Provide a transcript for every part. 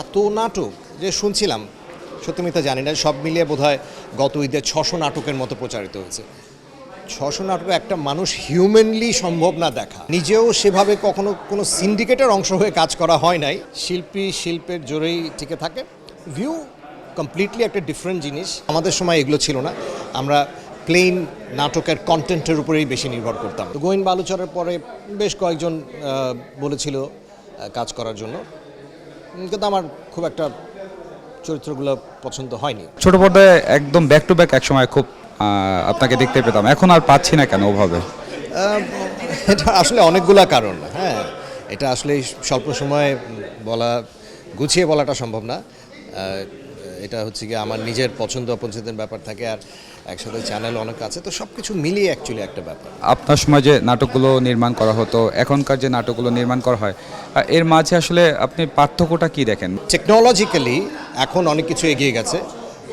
এত নাটক যে শুনছিলাম, সত্যি মিথ্যা জানি না, সব মিলিয়ে বোধহয় গত ঈদে 600 নাটকের মতো প্রচারিত হয়েছে। 600 নাটক একটা মানুষ হিউম্যানলি সম্ভব না দেখা। নিজেও সেভাবে কখনো কোনো সিন্ডিকেটের অংশ হয়ে কাজ করা হয় নাই। শিল্পী শিল্পের জোরেই টিকে থাকে। ভিউ কমপ্লিটলি একটা ডিফারেন্ট জিনিস। আমাদের সময় এগুলো ছিল না। আমরা প্লেন নাটকের কন্টেন্টের উপরেই বেশি নির্ভর করতাম। তো গোয়েন বালুচরের পরে বেশ কয়েকজন বলেছিল কাজ করার জন্য, কিন্তু আমার খুব একটা চরিত্রগুলো পছন্দ হয়নি। ছোট পর্দায় একদম ব্যাক টু ব্যাক একসময় খুব আপনাকে দেখতে পেতাম, এখন আর পাচ্ছি না কেন ওভাবে? এটা আসলে অনেকগুলা কারণ। হ্যাঁ, এটা আসলে স্বল্প সময়ে গুছিয়ে বলাটা সম্ভব না। এটা হচ্ছে কি আমার নিজের পছন্দ অপছন্দের ব্যাপার থাকে, আর একসাথে চ্যানেল অনেক আছে, তো সব কিছু মিলিয়ে অ্যাকচুয়ালি একটা ব্যাপার। আপনার সময় যে নাটকগুলো নির্মাণ করা হতো, এখনকার যে নাটকগুলো নির্মাণ করা হয়, এর মাঝে আসলে আপনি পার্থক্যটা কি দেখেন? টেকনোলজিক্যালি এখন অনেক কিছু এগিয়ে গেছে।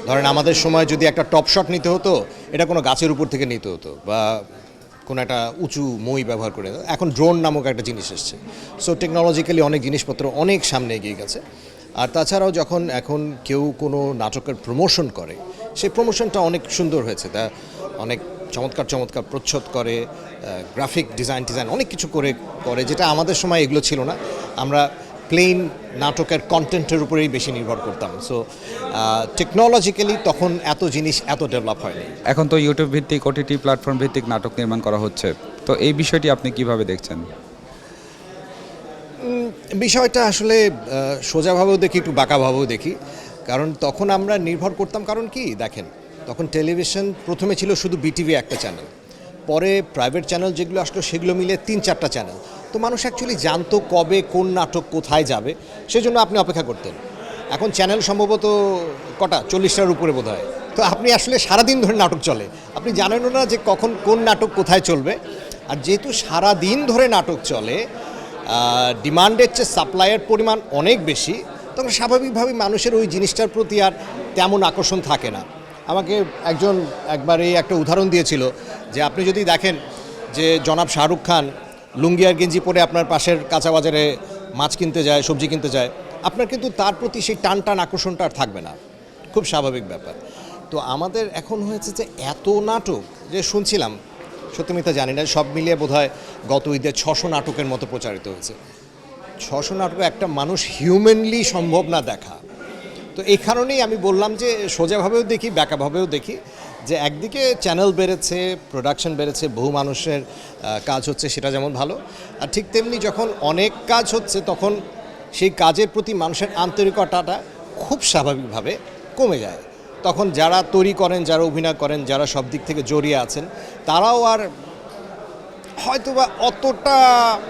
ধরেন আমাদের সময় যদি একটা টপ শট নিতে হতো, এটা কোনো গাছের উপর থেকে নিতে হতো বা কোনো একটা উঁচু মই ব্যবহার করে। এখন ড্রোন নামক একটা জিনিস এসছে। সো টেকনোলজিক্যালি অনেক জিনিসপত্র অনেক সামনে এগিয়ে গেছে। আর তাছাড়াও যখন এখন কেউ কোনো নাটকের প্রমোশন করে, সেই প্রমোশনটা অনেক সুন্দর হয়েছে। তা অনেক চমৎকার চমৎকার প্রচ্ছদ করে, গ্রাফিক ডিজাইন অনেক কিছু করে যেটা আমাদের সময় এগুলো ছিল না। আমরা প্লেন নাটকের কন্টেন্টের উপরেই বেশি নির্ভর করতাম। সো টেকনোলজিক্যালি তখন এত জিনিস এত ডেভেলপ হয়নি। এখন তো ইউটিউব ভিত্তিক, ওটিটি প্ল্যাটফর্ম ভিত্তিক নাটক নির্মাণ করা হচ্ছে, তো এই বিষয়টি আপনি কিভাবে দেখছেন? বিষয়টা আসলে সোজাভাবেও দেখি, একটু বাঁকাভাবেও দেখি। কারণ তখন আমরা নির্ভর করতাম, কারণ কি দেখেন, তখন টেলিভিশন প্রথমে ছিল শুধু বিটিভি একটা চ্যানেল, পরে প্রাইভেট চ্যানেল যেগুলো আসলো সেগুলো মিলে 3-4টা চ্যানেল। তো মানুষ অ্যাকচুয়ালি জানতো কবে কোন নাটক কোথায় যাবে, সেজন্য আপনি অপেক্ষা করতেন। এখন চ্যানেল সম্ভবত কটা 40টার উপরে বোধ হয়। তো আপনি আসলে সারাদিন ধরে নাটক চলে, আপনি জানেনও না যে কখন কোন নাটক কোথায় চলবে। আর যেহেতু সারাদিন ধরে নাটক চলে, ডিমান্ডের চেয়ে সাপ্লাইয়ের পরিমাণ অনেক বেশি, তখন স্বাভাবিকভাবেই মানুষের ওই জিনিসটার প্রতি আর তেমন আকর্ষণ থাকে না। আমাকে একজন একবার এই একটা উদাহরণ দিয়েছিল যে আপনি যদি দেখেন যে জনাব শাহরুখ খান লুঙ্গি আর গেঞ্জি পরে আপনার পাশের কাঁচা বাজারে মাছ কিনতে যায়, সবজি কিনতে যায়, আপনার কিন্তু তার প্রতি সেই টান আকর্ষণটা আর থাকবে না। খুব স্বাভাবিক ব্যাপার। তো আমাদের এখন হয়েছে যে এত নাটক যে শুনছিলাম, সত্যি মিথ্যা জানি না, সব মিলিয়ে বোধহয় গত ঈদে 600 নাটকের মতো প্রচারিত হয়েছে। 600 নাটক একটা মানুষ হিউম্যানলি সম্ভব না দেখা। তো এই কারণেই আমি বললাম যে সোজাভাবেও দেখি, ব্যাকাভাবেও দেখি, যে একদিকে চ্যানেল বেড়েছে, প্রোডাকশন বেড়েছে, বহু মানুষের কাজ হচ্ছে, সেটা যেমন ভালো, আর ঠিক তেমনি যখন অনেক কাজ হচ্ছে তখন সেই কাজের প্রতি মানুষের আন্তরিকতাটা খুব স্বাভাবিকভাবে কমে যায়। তখন যারা তৈরি করেন, যারা অভিনয় করেন, যারা সব দিক থেকে জড়িয়ে আছেন, তারাও আর হয়তোবা অতটা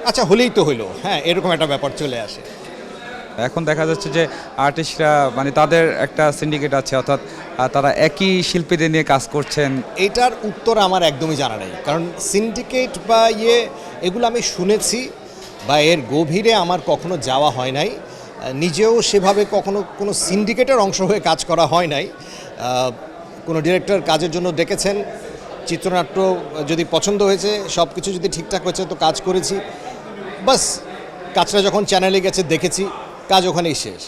আচ্ছা হলেই তো হইলো, হ্যাঁ, এরকম একটা ব্যাপার চলে আসে। এখন দেখা যাচ্ছে যে আর্টিস্টরা মানে তাদের একটা সিন্ডিকেট আছে, অর্থাৎ তারা একই শিল্পীদের নিয়ে কাজ করছেন। এইটার উত্তর আমার একদমই জানা নেই, কারণ সিন্ডিকেট বা এগুলো আমি শুনেছি, বা এর গভীরে আমার কখনো যাওয়া হয় নাই। নিজেও সেভাবে কখনো কোনো সিন্ডিকেটের অংশ হয়ে কাজ করা হয় নাই। কোনো ডিরেক্টর কাজের জন্য ডেকেছেন, চিত্রনাট্য যদি পছন্দ হয়েছে, সব কিছু যদি ঠিকঠাক হয়েছে তো কাজ করেছি, বাস কাজটা যখন চ্যানেলে গেছে দেখেছি, কাজ ওখানেই শেষ।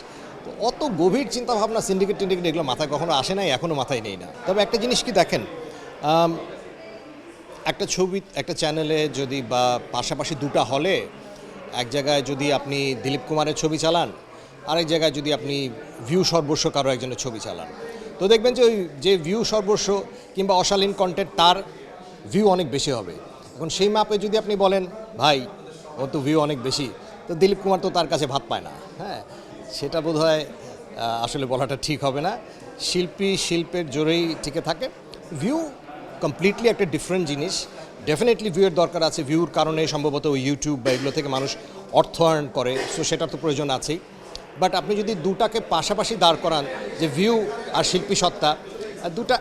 তো অত গভীর চিন্তাভাবনা সিন্ডিকেট এগুলো মাথায় কখনো আসে নাই, এখনও মাথায় নেই না। তবে একটা জিনিস কি দেখেন, একটা ছবি একটা চ্যানেলে যদি বা পাশাপাশি দুটা হলে, এক জায়গায় যদি আপনি দিলীপ কুমারের ছবি চালান, আরেক জায়গায় যদি আপনি ভিউ সর্বস্ব কারো একজনের ছবি চালান, তো দেখবেন যে ওই যে ভিউ সর্বস্ব কিংবা অশালীন কন্টেন্ট, তার ভিউ অনেক বেশি হবে। এখন সেই মাপে যদি আপনি বলেন ভাই ও তো ভিউ অনেক বেশি, তো দিলীপ কুমার তো তার কাছে ভাত পায় না। হ্যাঁ, সেটা বোধহয় আসলে বলাটা ঠিক হবে না। শিল্পী শিল্পের জোরেই টিকে থাকে। ভিউ কমপ্লিটলি একটা ডিফারেন্ট জিনিস। ডেফিনেটলি ভিউয়ের দরকার আছে, ভিউর কারণে সম্ভবত ইউটিউব বা এগুলো থেকে মানুষ অর্থ আর্ন করে, সো সেটার তো প্রয়োজন আছেই। বাট আপনি যদি দুটাকে পাশাপাশি দাঁড় করান, যে ভিউ আর শিল্পী সত্তা, দুটা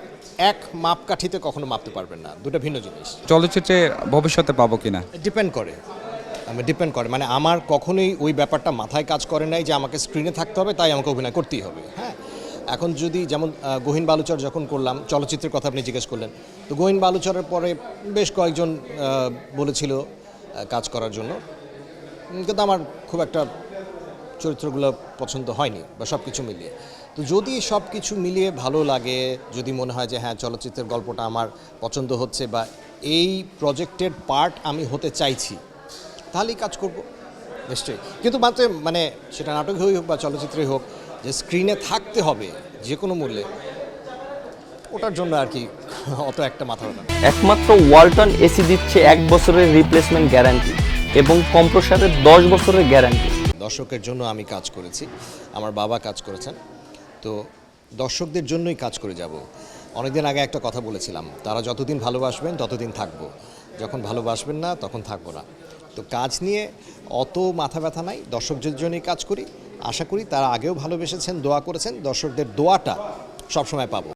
এক মাপকাঠিতে কখনো মাপতে পারবেন না, দুটো ভিন্ন জিনিস। চলচ্চিত্রে ভবিষ্যতে পাবো কিনা ডিপেন্ড করে মানে আমার কখনোই ওই ব্যাপারটা মাথায় কাজ করে নাই যে আমাকে স্ক্রিনে থাকতে হবে তাই আমাকে অভিনয় করতেই হবে। হ্যাঁ, এখন যদি যেমন গহীন বালুচর যখন করলাম, চলচ্চিত্রের কথা আপনি জিজ্ঞেস করলেন, তো গহীন বালুচরের পরে বেশ কয়েকজন বলেছিল কাজ করার জন্য, কিন্তু আমার খুব একটা চরিত্রগুলো পছন্দ হয়নি বা সব কিছু মিলিয়ে। তো যদি সব কিছু মিলিয়ে ভালো লাগে, যদি মনে হয় যে হ্যাঁ চলচ্চিত্রের গল্পটা আমার পছন্দ হচ্ছে বা এই প্রজেক্টের পার্ট আমি হতে চাইছি, তাহলেই কাজ করব নিশ্চয়ই। কিন্তু মাত্র মানে সেটা নাটকই হোক বা চলচ্চিত্রেই হোক, যে স্ক্রিনে থাকতে হবে যে কোনো মূল্যে, ওটার জন্য আর কি অত একটা মাথা ব্যথা না। একমাত্র ওয়ালটন এসি দিচ্ছে 1 বছরের রিপ্লেসমেন্ট গ্যারান্টি এবং কম্প্রেসারের 10 বছরের গ্যারান্টি। দর্শকের জন্য আমি কাজ করেছি, আমার বাবা কাজ করেছেন, তো দর্শকদের জন্যই কাজ করে যাব। অনেকদিন আগে একটা কথা বলেছিলাম, তারা যতদিন ভালোবাসবেন ততদিন থাকবো, যখন ভালোবাসবেন না তখন থাকবো না। তো কাজ নিয়ে অত মাথা ব্যথা নাই, দর্শকদের জন্যই কাজ করি। আশা করি তারা আগেও ভালোবেসেছেন, দোয়া করেছেন, দর্শকদের দোয়াটা সবসময় পাবো।